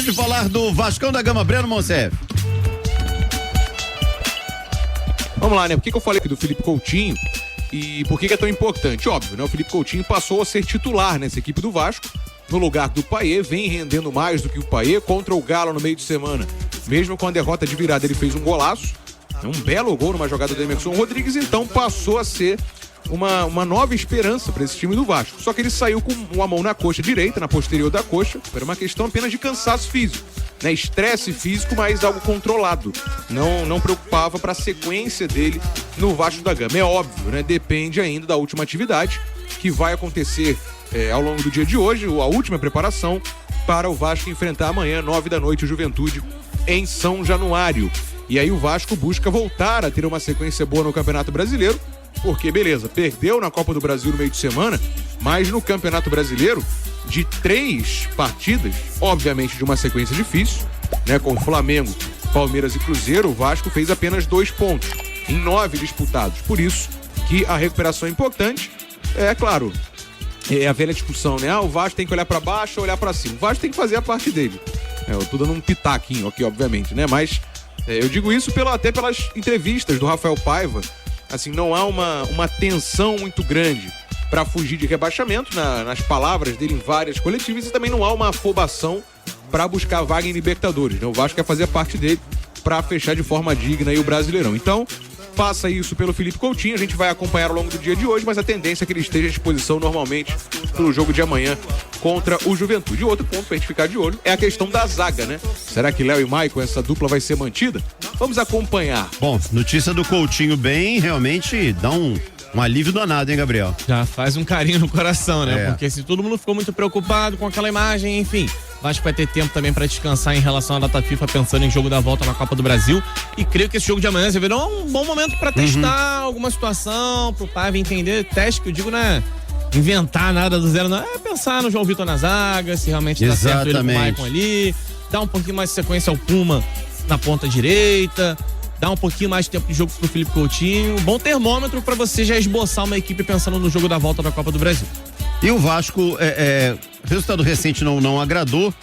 de falar do Vascão da Gama, Breno Monsef. Vamos lá, né? Por que eu falei aqui do Felipe Coutinho e por que é tão importante? Óbvio, né? O Felipe Coutinho passou a ser titular nessa equipe do Vasco, no lugar do Payet, vem rendendo mais do que o Payet contra o Galo no meio de semana. Mesmo com a derrota de virada, ele fez um golaço, um belo gol numa jogada do Emerson Rodrigues, então passou a ser uma nova esperança para esse time do Vasco. Só que ele saiu com uma mão na coxa direita, na posterior da coxa, era uma questão apenas de cansaço físico, né? Estresse físico, mas algo controlado. Não preocupava para a sequência dele no Vasco da Gama. É óbvio, né? Depende ainda da última atividade que vai acontecer ao longo do dia de hoje, a última preparação para o Vasco enfrentar amanhã, 9 da noite, o Juventude em São Januário. E aí o Vasco busca voltar a ter uma sequência boa no Campeonato Brasileiro, porque, beleza, perdeu na Copa do Brasil no meio de semana, mas no Campeonato Brasileiro, de 3 partidas, obviamente de uma sequência difícil, né, com Flamengo, Palmeiras e Cruzeiro, o Vasco fez apenas 2 pontos em 9 disputados. Por isso que a recuperação é importante. É claro, é a velha discussão, né? O Vasco tem que olhar para baixo ou olhar para cima. O Vasco tem que fazer a parte dele. Eu tô dando um pitaquinho aqui, obviamente, né? Mas eu digo isso até pelas entrevistas do Rafael Paiva. Assim, não há uma tensão muito grande para fugir de rebaixamento nas palavras dele em várias coletivas, e também não há uma afobação para buscar vaga em Libertadores, né? O Vasco quer fazer a parte dele para fechar de forma digna aí o Brasileirão. Então, passa isso pelo Felipe Coutinho, a gente vai acompanhar ao longo do dia de hoje, mas a tendência é que ele esteja à disposição normalmente pro jogo de amanhã contra o Juventude. E outro ponto pra gente ficar de olho é a questão da zaga, né? Será que Léo e Maicon, essa dupla vai ser mantida? Vamos acompanhar. Bom, notícia do Coutinho bem, realmente dá um alívio danado, hein, Gabriel? Já faz um carinho no coração, né? Porque assim, todo mundo ficou muito preocupado com aquela imagem, enfim. Vasco vai ter tempo também para descansar em relação à data FIFA, pensando em jogo da volta na Copa do Brasil. E creio que esse jogo de amanhã será um bom momento para testar alguma situação, pro Paiva entender. Teste que eu digo, né? Inventar nada do zero, não. É pensar no João Vitor na zaga, se realmente dá certo ele com o Maicon ali. Dar um pouquinho mais de sequência ao Puma na ponta direita. Dar um pouquinho mais de tempo de jogo pro Felipe Coutinho. Bom termômetro para você já esboçar uma equipe pensando no jogo da volta da Copa do Brasil. E o Vasco, o resultado recente não agradou,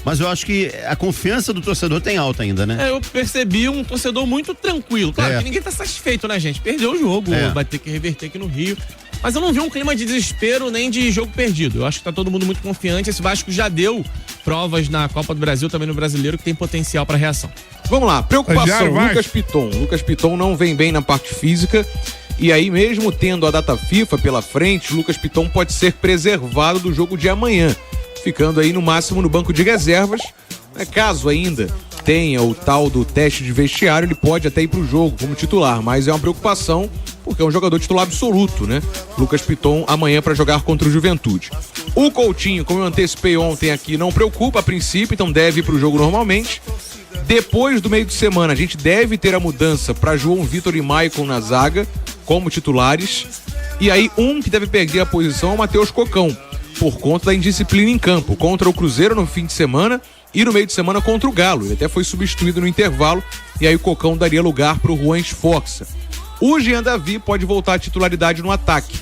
mas eu acho que a confiança do torcedor tem alta ainda, né? Eu percebi um torcedor muito tranquilo. Claro que ninguém tá satisfeito, né, gente? Perdeu o jogo, vai ter que reverter aqui no Rio. Mas eu não vi um clima de desespero nem de jogo perdido. Eu acho que tá todo mundo muito confiante. Esse Vasco já deu provas na Copa do Brasil, também no Brasileiro, que tem potencial para reação. Vamos lá, preocupação, Lucas Piton. Lucas Piton não vem bem na parte física. E aí, mesmo tendo a data FIFA pela frente, Lucas Piton pode ser preservado do jogo de amanhã, ficando aí no máximo no banco de reservas. Caso ainda tenha o tal do teste de vestiário, ele pode até ir pro jogo como titular, mas é uma preocupação porque é um jogador titular absoluto, né? Lucas Piton amanhã para jogar contra o Juventude. O Coutinho, como eu antecipei ontem aqui, não preocupa a princípio, então deve ir pro jogo normalmente. Depois do meio de semana, a gente deve ter a mudança para João Vitor e Maicon na zaga como titulares. E aí, um que deve perder a posição é o Matheus Cocão, por conta da indisciplina em campo, contra o Cruzeiro no fim de semana e no meio de semana contra o Galo. Ele até foi substituído no intervalo, e aí o Cocão daria lugar para o Juan Esforça. O Jean Davi pode voltar à titularidade no ataque,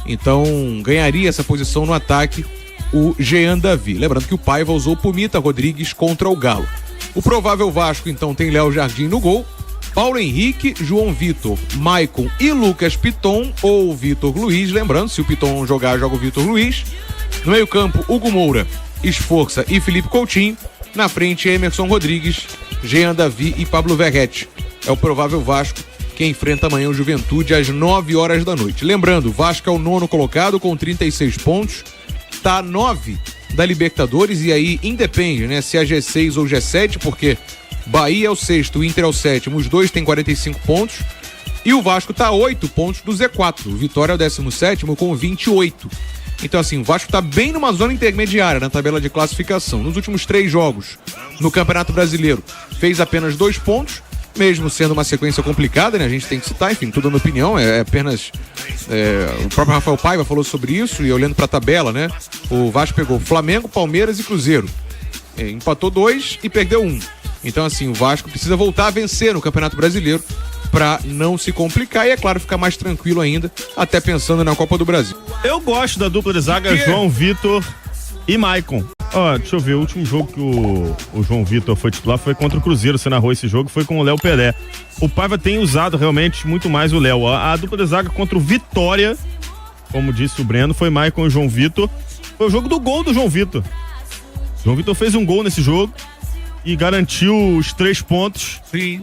então ganharia essa posição no ataque o Jean Davi. Lembrando que o Paiva usou o Pumita Rodrigues contra o Galo. O provável Vasco, então, tem Léo Jardim no gol, Paulo Henrique, João Vitor, Maicon e Lucas Piton ou Vitor Luiz. Lembrando, se o Piton jogar, joga o Vitor Luiz. No meio campo, Hugo Moura, Esforça e Felipe Coutinho. Na frente, Emerson Rodrigues, Jean Davi e Pablo Verrete. É o provável Vasco que enfrenta amanhã o Juventude às 9 horas da noite. Lembrando, o Vasco é o 9º colocado com 36 pontos, tá 9 da Libertadores, e aí independe, né, se é G6 ou G7, porque Bahia é o 6º, o Inter é o 7º, os dois têm 45 pontos, e o Vasco tá a 8 pontos do Z4, o Vitória é o 17º com 28. Então assim, o Vasco tá bem numa zona intermediária na tabela de classificação. Nos últimos 3 jogos no Campeonato Brasileiro, fez apenas 2 pontos, mesmo sendo uma sequência complicada, né? A gente tem que citar, enfim, tudo na opinião, é apenas... o próprio Rafael Paiva falou sobre isso, e olhando pra tabela, né? O Vasco pegou Flamengo, Palmeiras e Cruzeiro. Empatou 2 e perdeu 1. Então, assim, o Vasco precisa voltar a vencer no Campeonato Brasileiro pra não se complicar e, é claro, ficar mais tranquilo ainda, até pensando na Copa do Brasil. Eu gosto da dupla de zaga João Vitor e Maicon. Ó, deixa eu ver, o último jogo que o João Vitor foi titular foi contra o Cruzeiro, você narrou esse jogo, foi com o Léo Pelé. O Paiva tem usado realmente muito mais o Léo. A dupla de zaga contra o Vitória, como disse o Breno, foi Maicon e João Vitor. Foi o jogo do gol do João Vitor. João Vitor fez um gol nesse jogo e garantiu os 3 pontos. Sim.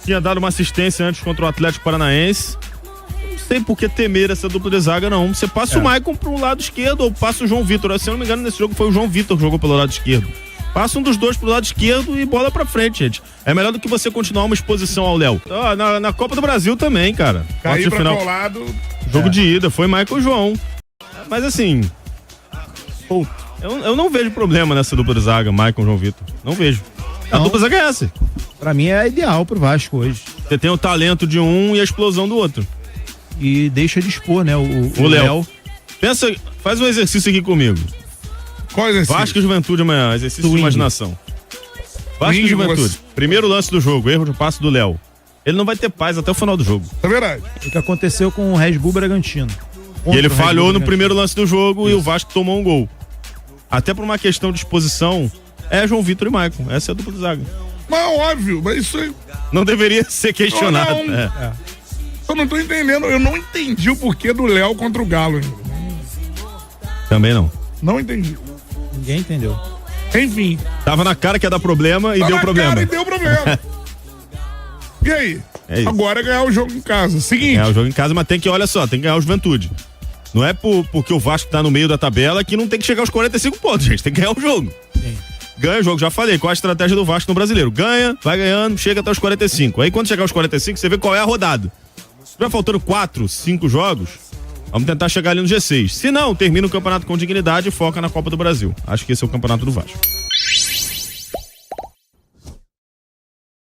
Tinha dado uma assistência antes contra o Atlético Paranaense. Não sei por que temer essa dupla de zaga, não. Você passa o Maicon pro lado esquerdo ou passa o João Vitor. Se eu não me engano, nesse jogo foi o João Vitor que jogou pelo lado esquerdo. Passa um dos dois pro lado esquerdo e bola pra frente, gente. É melhor do que você continuar uma exposição ao Léo. Na Copa do Brasil também, cara. Cair pra qual lado? Jogo de ida, foi Maicon e João. Mas assim, eu não vejo problema nessa dupla de zaga, Maicon e João Vitor. Não vejo. A dupla de zaga é essa. Pra mim é ideal pro Vasco hoje. Você tem o talento de um e a explosão do outro. E deixa de expor, né? O Léo. Pensa, faz um exercício aqui comigo. Qual exercício? Vasco e Juventude amanhã, exercício de imaginação. Vasco e Juventude. Primeiro lance do jogo, erro de passe do Léo. Ele não vai ter paz até o final do jogo. É verdade. O que aconteceu com o Red Bull Bragantino. E ele falhou no primeiro lance do jogo e o Vasco tomou um gol. Até por uma questão de exposição, é João Vitor e Maicon. Essa é a dupla de zaga. Mas óbvio, mas isso aí... Não deveria ser questionado. Não. Eu não tô entendendo, eu não entendi o porquê do Léo contra o Galo ainda. Também não. Não entendi. Ninguém entendeu. Enfim. Tava na cara que ia dar problema e deu problema. Cara e deu problema. E aí? É isso. Agora é ganhar o jogo em casa. Seguinte. Ganhar o jogo em casa, mas tem que, olha só, tem que ganhar o Juventude. Não é porque o Vasco tá no meio da tabela que não tem que chegar aos 45 pontos, gente. Tem que ganhar o jogo. Sim. Ganha o jogo, já falei, qual a estratégia do Vasco no Brasileiro. Ganha, vai ganhando, chega até os 45. Aí quando chegar aos 45, você vê qual é a rodada. Se tiver faltando 4, 5 jogos, vamos tentar chegar ali no G6. Se não, termina o campeonato com dignidade e foca na Copa do Brasil. Acho que esse é o campeonato do Vasco.